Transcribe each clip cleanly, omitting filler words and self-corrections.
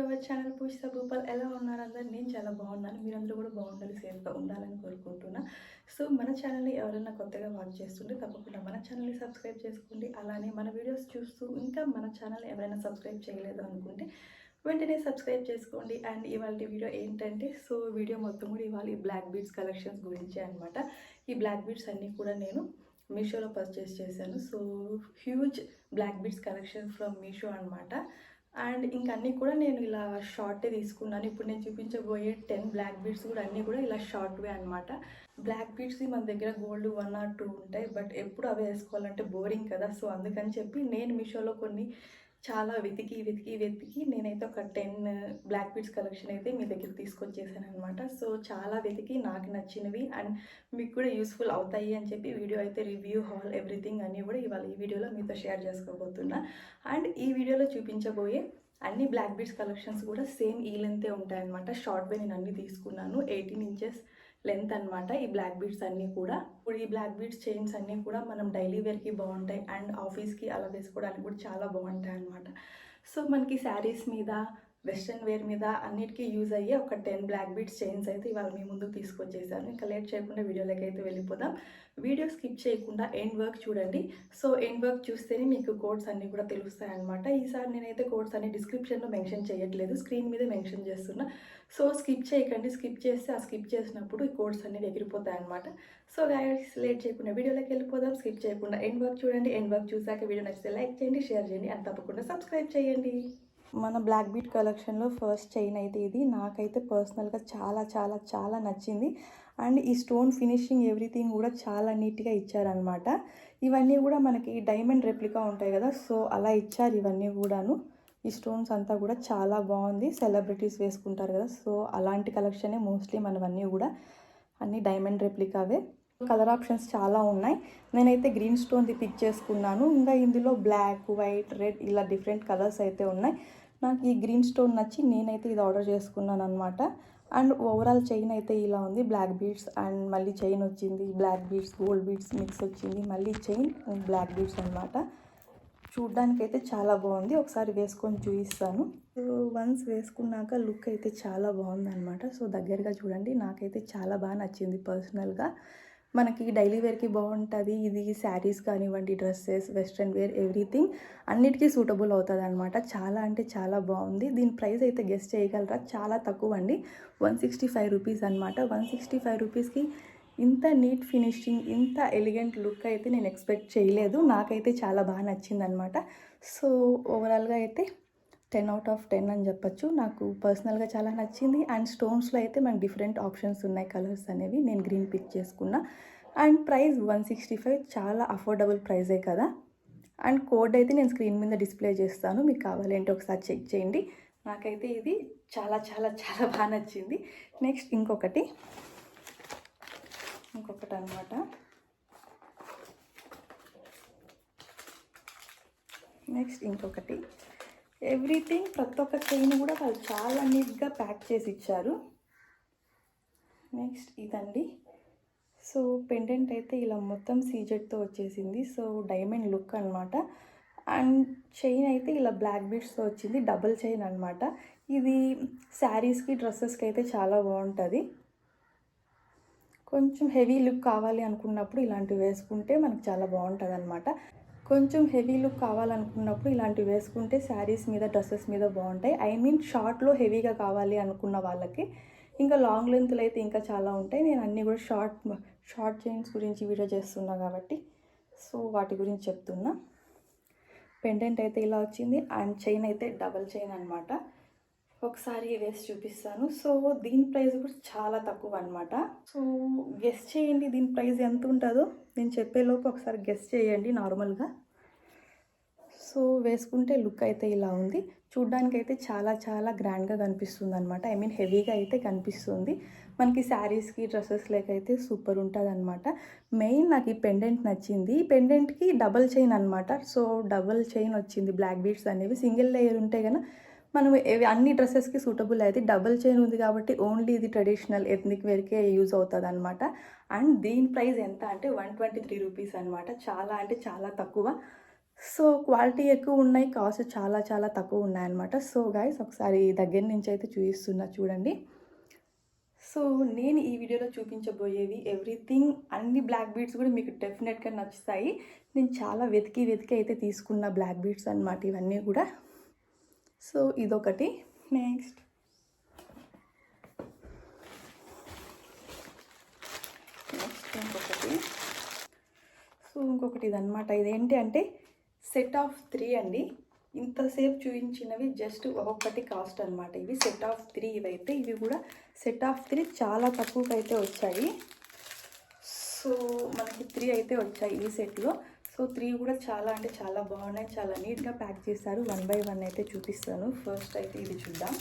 Our channel పూజిత భూపాల్. ఎలా ఉన్నారు అందరు? నేను చాలా బాగున్నాను. మీరందరూ కూడా బాగుండాలి, సేఫ్గా ఉండాలని కోరుకుంటున్నా. సో మన ఛానల్ని ఎవరైనా కొత్తగా వాచ్ చేస్తుంటే తప్పకుండా మన ఛానల్ని సబ్స్క్రైబ్ చేసుకోండి. అలానే మన వీడియోస్ చూస్తూ ఇంకా మన ఛానల్ని ఎవరైనా సబ్స్క్రైబ్ చేయలేదు అనుకుంటే వెంటనే సబ్స్క్రైబ్ చేసుకోండి. అండ్ ఇవాళ వీడియో ఏంటంటే, సో వీడియో మొత్తం కూడా ఇవాళ ఈ బ్లాక్ బీడ్స్ కలెక్షన్స్ గురించి అనమాట. ఈ బ్లాక్ బీడ్స్ అన్నీ కూడా నేను మీషోలో పర్చేస్ చేశాను. So huge black beads collection from Meesho అనమాట. అండ్ ఇంక అన్నీ కూడా నేను ఇలా షార్టే తీసుకున్నాను. ఇప్పుడు నేను చూపించబోయే 10 బ్లాక్ బీడ్స్ కూడా అన్నీ కూడా ఇలా షార్ట్వే అనమాట. బ్లాక్ బీడ్స్ది మన దగ్గర గోల్డ్ 1 or 2 ఉంటాయి, బట్ ఎప్పుడు అవి వేసుకోవాలంటే బోరింగ్ కదా. సో అందుకని చెప్పి నేను మీషోలో కొన్ని చాలా వెతికి నేనైతే ఒక 10 బ్లాక్ బీడ్స్ కలెక్షన్ అయితే మీ దగ్గరికి తీసుకొచ్చేసాను అనమాట. సో చాలా వెతికి నాకు నచ్చినవి అండ్ మీకు కూడా యూస్ఫుల్ అవుతాయి అని చెప్పి వీడియో అయితే రివ్యూ హాల్ ఎవ్రీథింగ్ అన్నీ కూడా ఇవాళ ఈ వీడియోలో మీతో షేర్ చేసుకోబోతున్నా. అండ్ ఈ వీడియోలో చూపించబోయే అన్ని బ్లాక్ బీడ్స్ కలెక్షన్స్ కూడా సేమ్ ఈ లెంతే ఉంటాయన్నమాట. షార్ట్ వే నేను అన్నీ తీసుకున్నాను. 18 inches లెంత్ అనమాట ఈ బ్లాక్ బీడ్స్ అన్నీ కూడా. ఇప్పుడు ఈ బ్లాక్ బీడ్స్ చైన్స్ అన్నీ కూడా మనం డైలీ వేర్కి బాగుంటాయి అండ్ ఆఫీస్కి అలా వేసుకోవడానికి కూడా చాలా బాగుంటాయి అనమాట. సో మనకి శారీస్ మీద, వెస్ట్రన్ వేర్ మీద అన్నిటికీ యూజ్ అయ్యే ఒక 10 బ్లాక్ బీడ్స్ చైన్స్ అయితే ఇవాళ మీ ముందుకు తీసుకొచ్చేసాను. ఇంకా లేట్ చేయకుండా వీడియోలోకి అయితే వెళ్ళిపోదాం. వీడియో స్కిప్ చేయకుండా ఎండ్ వర్క్ చూడండి. సో ఎండ్ వర్క్ చూస్తేనే మీకు కోడ్స్ అన్నీ కూడా తెలుస్తాయి అనమాట. ఈసారి నేనైతే కోడ్స్ అన్ని డిస్క్రిప్షన్లో మెన్షన్ చేయట్లేదు, స్క్రీన్ మీద మెన్షన్ చేస్తున్నా. సో స్కిప్ చేయకండి. స్కిప్ చేస్తే ఆ స్కిప్ చేసినప్పుడు ఈ కోడ్స్ అన్నీ ఎగిరిపోతాయి అనమాట. సో గైస్ లేట్ చేయకుండా వీడియోలోకి వెళ్ళిపోదాం. స్కిప్ చేయకుండా ఎండ్ వర్క్ చూడండి. ఎండ్ వర్క్ చూసాక వీడియో నచ్చితే లైక్ చేయండి, షేర్ చేయండి అండ్ తప్పకుండా సబ్స్క్రైబ్ చేయండి. మన బ్లాక్ బీడ్ కలెక్షన్లో ఫస్ట్ చైన్ అయితే ఇది. నాకైతే పర్సనల్గా చాలా చాలా చాలా నచ్చింది. అండ్ ఈ స్టోన్ ఫినిషింగ్ ఎవ్రీథింగ్ కూడా చాలా నీట్గా ఇచ్చారనమాట. ఇవన్నీ కూడా మనకి డైమండ్ రెప్లికా ఉంటాయి కదా, సో అలా ఇచ్చారు ఇవన్నీ కూడాను. ఈ స్టోన్స్ అంతా కూడా చాలా బాగుంది. సెలబ్రిటీస్ వేసుకుంటారు కదా, సో అలాంటి కలెక్షనే మోస్ట్లీ మనవన్నీ కూడా అన్నీ డైమండ్ రెప్లికావే. కలర్ ఆప్షన్స్ చాలా ఉన్నాయి. నేనైతే గ్రీన్ స్టోన్ది పిక్ చేసుకున్నాను. ఇంకా ఇందులో బ్లాక్, వైట్, రెడ్ ఇలా డిఫరెంట్ కలర్స్ అయితే ఉన్నాయి. నాకు ఈ గ్రీన్ స్టోన్ నచ్చి నేనైతే ఇది ఆర్డర్ చేసుకున్నాను అనమాట. అండ్ ఓవరాల్ చైన్ అయితే ఇలా ఉంది. బ్లాక్ బీడ్స్ అండ్ మళ్ళీ చైన్ వచ్చింది, black beads gold beads mix వచ్చింది, మళ్ళీ చైన్ అండ్ బ్లాక్ బీడ్స్ అనమాట. చూడ్డానికైతే చాలా బాగుంది. ఒకసారి వేసుకొని చూపిస్తాను. వన్స్ వేసుకున్నాక లుక్ అయితే చాలా బాగుంది అనమాట. సో దగ్గరగా చూడండి. నాకైతే చాలా బాగా నచ్చింది పర్సనల్గా. మనకి డైలీ వేర్కి బాగుంటుంది ఇది. శారీస్ కానివ్వండి, డ్రెస్సెస్, వెస్ట్రన్ వేర్ ఎవ్రీథింగ్ అన్నిటికీ సూటబుల్ అవుతుంది అనమాట. చాలా అంటే చాలా బాగుంది. దీని ప్రైస్ అయితే గెస్ట్ చేయగలరా? చాలా తక్కువ అండి, 165 రూపీస్ అనమాట. 165 రూపీస్కి ఇంత నీట్ ఫినిషింగ్, ఇంత ఎలిగెంట్ లుక్ అయితే నేను ఎక్స్పెక్ట్ చేయలేదు. నాకైతే చాలా బాగా నచ్చిందనమాట. సో ఓవరాల్గా అయితే 10 out of 10 అని చెప్పచ్చు. నాకు పర్సనల్గా చాలా నచ్చింది. అండ్ స్టోన్స్లో అయితే మనకి డిఫరెంట్ ఆప్షన్స్ ఉన్నాయి కలర్స్ అనేవి. నేను గ్రీన్ పిక్ చేసుకున్నా. అండ్ ప్రైస్ 165, చాలా అఫోర్డబుల్ ప్రైజే కదా. అండ్ కోడ్ అయితే నేను స్క్రీన్ మీద డిస్ప్లే చేస్తాను, మీకు కావాలంటే ఒకసారి చెక్ చేయండి. నాకైతే ఇది చాలా చాలా చాలా బాగా నచ్చింది. నెక్స్ట్ ఇంకొకటి అనమాట. నెక్స్ట్ ఇంకొకటి ఎవ్రీథింగ్ ప్రతి ఒక్క చైన్ కూడా వాళ్ళు చాలా నీట్గా ప్యాక్ చేసి ఇచ్చారు. నెక్స్ట్ ఇదండి. సో పెండెంట్ అయితే ఇలా మొత్తం సీజెడ్తో వచ్చేసింది. సో డైమండ్ లుక్ అనమాట. అండ్ చైన్ అయితే ఇలా బ్లాక్ బీడ్స్తో వచ్చింది. డబుల్ చైన్ అనమాట. ఇది శారీస్కి, డ్రెస్సెస్కి అయితే చాలా బాగుంటుంది. కొంచెం హెవీ లుక్ కావాలి అనుకున్నప్పుడు ఇలాంటివి వేసుకుంటే మనకు చాలా బాగుంటుంది అనమాట. కొంచెం హెవీ లుక్ కావాలనుకున్నప్పుడు ఇలాంటివి వేసుకుంటే శారీస్ మీద, డ్రెస్సెస్ మీద బాగుంటాయి. ఐ మీన్ షార్ట్లో హెవీగా కావాలి అనుకున్న వాళ్ళకి. ఇంకా లాంగ్ లెంత్లో అయితే ఇంకా చాలా ఉంటాయి. నేను అన్నీ కూడా షార్ట్ చైన్స్ గురించి వీడియో చేస్తున్నా కాబట్టి సో వాటి గురించి చెప్తున్నా. పెండెంట్ అయితే ఇలా వచ్చింది అండ్ చైన్ అయితే డబల్ చైన్ అనమాట. ఒకసారి వేసి చూపిస్తాను. సో దీని ప్రైస్ కూడా చాలా తక్కువ అనమాట. సో గెస్ చేయండి దీని ప్రైస్ ఎంత ఉంటుందో. నేను చెప్పేలోపు ఒకసారి గెస్ చేయండి నార్మల్గా. సో వేసుకుంటే లుక్ అయితే ఇలా ఉంది. చూడ్డానికి అయితే చాలా చాలా గ్రాండ్గా కనిపిస్తుంది అనమాట. ఐ మీన్ హెవీగా అయితే కనిపిస్తుంది. మనకి శారీస్కి, డ్రెస్సెస్లోకి అయితే సూపర్ ఉంటుంది అనమాట. మెయిన్ నాకు ఈ పెండెంట్ నచ్చింది. ఈ పెండెంట్కి డబల్ చైన్ అనమాట. సో డబల్ చైన్ వచ్చింది. బ్లాక్ బీడ్స్ అనేవి సింగిల్ లేయర్ ఉంటే కనుక మనం అన్ని డ్రెస్సెస్కి సూటబుల్ అయితే, డబుల్ చైన్ ఉంది కాబట్టి ఓన్లీ ఇది ట్రెడిషనల్ ఎథ్నిక్ వేర్కే యూజ్ అవుతుంది అనమాట. అండ్ దీని ప్రైస్ ఎంత అంటే 123 రూపీస్ అనమాట. చాలా అంటే చాలా తక్కువ. సో క్వాలిటీ ఎక్కువ ఉన్నాయి, కాస్ట్ చాలా చాలా తక్కువ ఉన్నాయన్నమాట. సో గైస్ ఒకసారి దగ్గర నుంచి అయితే చూపిస్తున్నా చూడండి. సో నేను ఈ వీడియోలో చూపించబోయేవి ఎవ్రీథింగ్, అన్ని బ్లాక్ బీడ్స్ కూడా మీకు డెఫినెట్గా నచ్చుతాయి. నేను చాలా వెతికి అయితే తీసుకున్న బ్లాక్ బీడ్స్ అన్నమాట ఇవన్నీ కూడా. సో ఇదొకటి. నెక్స్ట్ ఇంకొకటి ఇదన్నమాట. ఇదేంటి అంటే సెట్ ఆఫ్ 3 అండి. ఇంతసేపు చూపించినవి జస్ట్ ఒక్కొక్కటి కాస్ట్ అనమాట. ఇవి సెట్ ఆఫ్ 3 ఇవైతే. ఇవి కూడా సెట్ ఆఫ్ 3 చాలా తక్కువకి అయితే వచ్చాయి. సో మనకి 3 అయితే వచ్చాయి ఈ సెట్లో. సో 3 కూడా చాలా అంటే చాలా బాగున్నాయి, చాలా నీట్గా ప్యాక్ చేశారు. 1 బై 1 అయితే చూపిస్తాను. ఫస్ట్ అయితే ఇది చూద్దాం.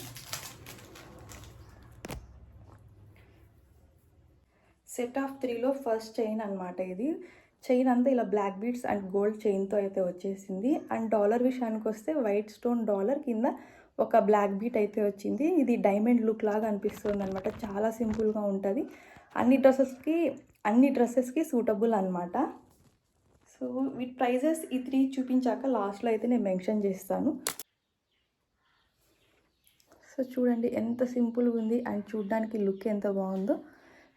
సెట్ ఆఫ్ 3లో ఫస్ట్ చైన్ అనమాట ఇది. చైన్ అంతా ఇలా బ్లాక్ బీడ్స్ అండ్ గోల్డ్ చైన్తో అయితే వచ్చేసింది. అండ్ డాలర్ విషయానికి వస్తే వైట్ స్టోన్ డాలర్ కింద ఒక బ్లాక్ బీట్ అయితే వచ్చింది. ఇది డైమండ్ లుక్ లాగా అనిపిస్తుంది అనమాట. చాలా సింపుల్గా ఉంటుంది. అన్ని డ్రెస్సెస్కి సూటబుల్ అనమాట. సో వీటి ప్రైజెస్ ఈ 3 చూపించాక లాస్ట్లో అయితే నేను మెన్షన్ చేస్తాను. సో చూడండి ఎంత సింపుల్గా ఉంది అండ్ చూడడానికి లుక్ ఎంత బాగుందో.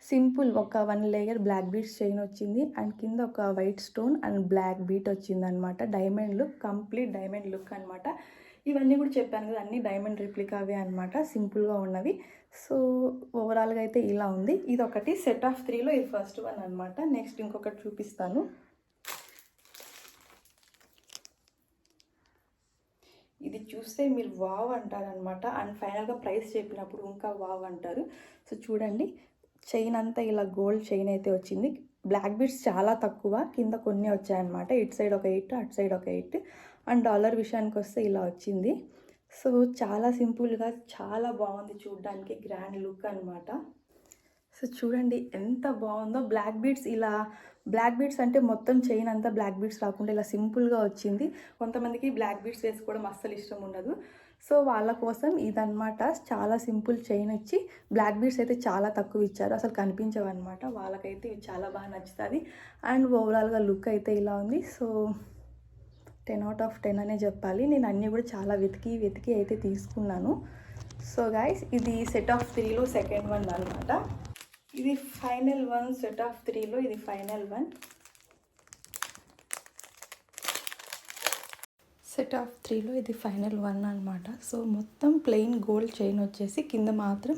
సింపుల్ ఒక 1 లేయర్ బ్లాక్ బీడ్స్ చైన్ వచ్చింది అండ్ కింద ఒక white stone and black bead వచ్చింది అనమాట. Diamond look, complete diamond look అనమాట. ఇవన్నీ కూడా చెప్పాను కదా, అన్ని డైమండ్ రిప్లికావే అనమాట, సింపుల్గా ఉన్నవి. సో ఓవరాల్గా అయితే ఇలా ఉంది. ఇది ఒకటి సెట్ ఆఫ్ 3లో ఇది ఫస్ట్ వన్ అనమాట. నెక్స్ట్ ఇంకొకటి చూపిస్తాను. ఇది చూస్తే మీరు వావ్ అంటారనమాట. అండ్ ఫైనల్గా ప్రైస్ చెప్పినప్పుడు ఇంకా వావ్ అంటారు. సో చూడండి, చైన్ అంతా ఇలా గోల్డ్ చైన్ అయితే వచ్చింది. బ్లాక్ బీడ్స్ చాలా తక్కువ, కింద కొన్ని వచ్చాయన్నమాట. ఇటు సైడ్ ఒక 8, అటు సైడ్ ఒక 8. అండ్ డాలర్ విషయానికి వస్తే ఇలా వచ్చింది. సో చాలా సింపుల్గా చాలా బాగుంది, చూడడానికి గ్రాండ్ లుక్ అనమాట. సో చూడండి ఎంత బాగుందో. బ్లాక్ బీడ్స్ అంటే మొత్తం చైన్ అంతా బ్లాక్ బీడ్స్ రాకుండా ఇలా సింపుల్గా వచ్చింది. కొంతమందికి బ్లాక్ బీడ్స్ వేసుకోవడం అస్సలు ఇష్టం ఉండదు. సో వాళ్ళ కోసం ఇదన్నమాట. చాలా సింపుల్ చైన్ ఇచ్చి బ్లాక్ బీడ్స్ అయితే చాలా తక్కువ ఇచ్చారు, అసలు కనిపించవు అనమాట. వాళ్ళకైతే ఇవి చాలా బాగా నచ్చుతుంది. అండ్ ఓవరాల్గా లుక్ అయితే ఇలా ఉంది. సో 10 out of 10 అనే చెప్పాలి. నేను అన్నీ కూడా చాలా వెతికి అయితే తీసుకున్నాను. సో గైస్ ఇది సెట్ ఆఫ్ 3లో సెకండ్ వన్ అనమాట. ఇది ఫైనల్ వన్. సెట్ ఆఫ్ 3లో ఇది ఫైనల్ వన్. సెట్ ఆఫ్ 3లో ఇది ఫైనల్ వన్ అనమాట. సో మొత్తం ప్లెయిన్ గోల్డ్ చైన్ వచ్చేసి కింద మాత్రం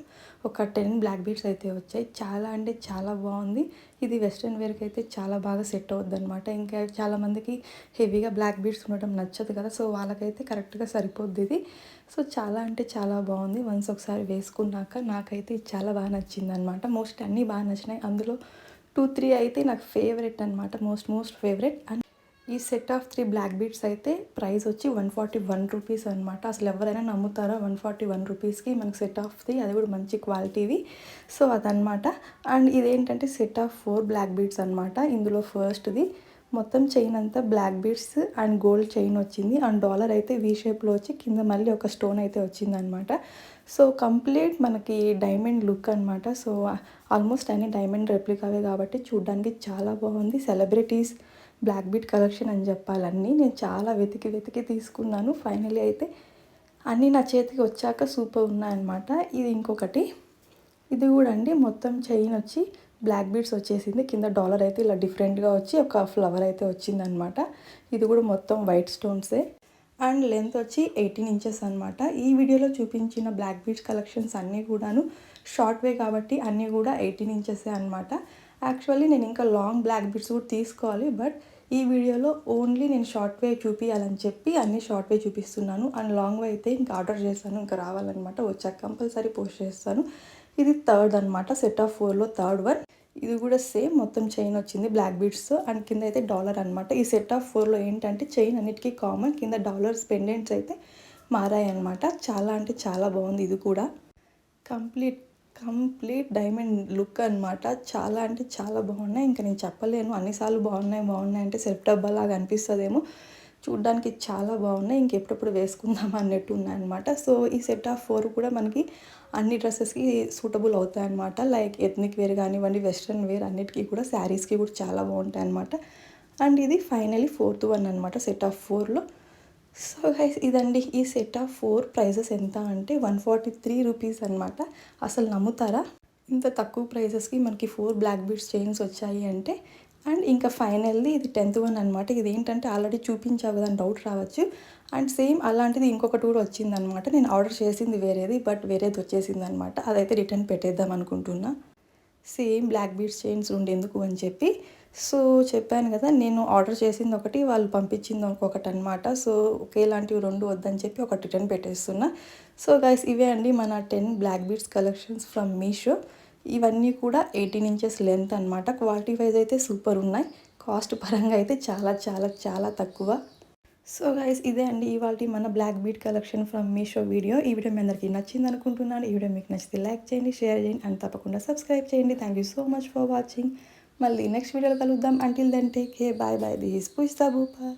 ఒక 10 బ్లాక్ బీడ్స్ అయితే వచ్చాయి. చాలా అంటే చాలా బాగుంది. ఇది వెస్ట్రన్ వేర్కి అయితే చాలా బాగా సెట్ అవుద్ది అనమాట. ఇంకా చాలామందికి హెవీగా బ్లాక్ బీడ్స్ ఉండడం నచ్చదు కదా, సో వాళ్ళకైతే కరెక్ట్గా సరిపోద్ది ఇది. సో చాలా అంటే చాలా బాగుంది. వన్స్ ఒకసారి వేసుకున్నాక నాకైతే ఇది చాలా బాగా నచ్చింది అనమాట. మోస్ట్ అన్నీ బాగా నచ్చినాయి. అందులో 2-3 అయితే నాకు ఫేవరెట్ అనమాట, మోస్ట్ ఫేవరెట్. అండ్ ఈ సెట్ ఆఫ్ 3 బ్లాక్ బీడ్స్ అయితే ప్రైస్ వచ్చి 141 రూపీస్ అనమాట. అసలు ఎవరైనా నమ్ముతారా 141 రూపీస్కి మనకి సెట్ ఆఫ్ 3, అది కూడా మంచి క్వాలిటీవి. సో అదనమాట. అండ్ ఇదేంటంటే సెట్ ఆఫ్ 4 బ్లాక్ బీడ్స్ అనమాట. ఇందులో ఫస్ట్ది మొత్తం చైన్ అంతా black beads and gold chain వచ్చింది. అండ్ డాలర్ అయితే వీ షేప్లో వచ్చి కింద మళ్ళీ ఒక స్టోన్ అయితే వచ్చిందనమాట. సో కంప్లీట్ మనకి డైమండ్ లుక్ అనమాట. సో ఆల్మోస్ట్ అన్ని డైమండ్ రెప్లికావే కాబట్టి చూడడానికి చాలా బాగుంది. సెలబ్రిటీస్ బ్లాక్ బీట్ కలెక్షన్ అని చెప్పాలన్నీ. నేను చాలా వెతికి తీసుకున్నాను. ఫైనలీ అయితే అన్నీ నా చేతికి వచ్చాక సూపర్ ఉన్నాయన్నమాట. ఇది ఇంకొకటి. ఇది కూడా అండి మొత్తం చైన్ వచ్చి బ్లాక్ బీడ్స్ వచ్చేసింది. కింద డాలర్ అయితే ఇలా డిఫరెంట్గా వచ్చి ఒక ఫ్లవర్ అయితే వచ్చిందనమాట. ఇది కూడా మొత్తం వైట్ స్టోన్సే. అండ్ లెంత్ వచ్చి 18 ఇంచెస్ అనమాట. ఈ వీడియోలో చూపించిన బ్లాక్ బీడ్స్ కలెక్షన్స్ అన్నీ కూడాను షార్ట్ వే కాబట్టి అన్నీ కూడా 18 ఇంచెసే అనమాట. యాక్చువల్లీ నేను ఇంకా లాంగ్ బ్లాక్ బీడ్స్ కూడా తీసుకోవాలి, బట్ ఈ వీడియోలో ఓన్లీ నేను షార్ట్ వే చూపించాలని చెప్పి అన్ని షార్ట్ వే చూపిస్తున్నాను. అండ్ లాంగ్ వే అయితే ఇంకా ఆర్డర్ చేశాను, ఇంకా రావాలన్నమాట. వచ్చాక కంపల్సరీ పోస్ట్ చేస్తాను. ఇది థర్డ్ అనమాట. సెట్ ఆఫ్ 4లో థర్డ్ వన్. ఇది కూడా సేమ్ మొత్తం చైన్ వచ్చింది బ్లాక్ బీడ్స్తో అండ్ కింద అయితే డాలర్ అనమాట. ఈ సెట్ ఆఫ్ 4లో ఏంటంటే చైన్ అన్నిటికీ కామన్, కింద డాలర్స్ పెండెంట్స్ అయితే మారాయి అనమాట. చాలా అంటే చాలా బాగుంది. ఇది కూడా కంప్లీట్ డైమండ్ లుక్ అనమాట. చాలా అంటే చాలా బాగున్నాయి. ఇంకా నేను చెప్పలేను, అన్నిసార్లు బాగున్నాయి అంటే సెల్ఫ్ డబ్బాలాగా అనిపిస్తుందేమో. చూడ్డానికి చాలా బాగున్నాయి. ఇంకెప్పుడప్పుడు వేసుకుందాం అన్నట్టు ఉన్నాయన్నమాట. సో ఈ సెట్ ఆఫ్ 4 కూడా మనకి అన్ని డ్రెస్సెస్కి సూటబుల్ అవుతాయి అన్నమాట. లైక్ ఎథ్నిక్ వేర్ కానివ్వండి, వెస్ట్రన్ వేర్ అన్నిటికీ కూడా, శారీస్కి కూడా చాలా బాగుంటాయి అన్నమాట. అండ్ ఇది ఫైనలీ 4th వన్ అనమాట సెట్ ఆఫ్ 4లో. సో గైస్ ఇదండి ఈ సెట్ ఆఫ్ 4 ప్రైజెస్ ఎంత అంటే 143 రూపీస్ అనమాట. అసలు నమ్ముతారా ఇంత తక్కువ ప్రైజెస్కి మనకి 4 బ్లాక్ బీడ్స్ చైన్స్ వచ్చాయి అంటే. అండ్ ఇంకా ఫైనల్లీ ఇది 10th వన్ అనమాట. ఇది ఏంటంటే ఆల్రెడీ చూపించావు కదా అని డౌట్ రావచ్చు. అండ్ సేమ్ అలాంటిది ఇంకొకటి కూడా వచ్చిందనమాట. నేను ఆర్డర్ చేసింది వేరేది, బట్ వేరేది వచ్చేసింది అనమాట. అదైతే రిటర్న్ పెట్టేద్దాం అనుకుంటున్నా, సేమ్ బ్లాక్ బీడ్స్ చైన్స్ ఉండేందుకు అని చెప్పి. సో చెప్పాను కదా నేను ఆర్డర్ చేసింది ఒకటి, వాళ్ళు పంపించింది ఇంకొకటి అనమాట. సో ఒకేలాంటివి 2 వద్దని చెప్పి ఒకటి రిటర్న్ పెట్టేస్తున్నా. సో గైస్ ఇవే అండి మన 10 black beads collections from Meesho. ఇవన్నీ కూడా 18 ఇంచెస్ లెంత్ అనమాట. క్వాలిటీ వైజ్ అయితే సూపర్ ఉన్నాయి, కాస్ట్ పరంగా అయితే చాలా చాలా చాలా తక్కువ. సో గైస్ ఇదే అండి ఇవాళ మన black bead collection from Meesho video. ఈ వీడియో మీ అందరికీ నచ్చింది అనుకుంటున్నాను. ఈ వీడియో మీకు నచ్చితే లైక్ చేయండి, షేర్ చేయండి అండ్ తప్పకుండా సబ్స్క్రైబ్ చేయండి. Thank you so much for watching. మళ్ళీ నెక్స్ట్ వీడియోలో కలుద్దాం. Until then take care, bye bye. This is Poojitha Bupa.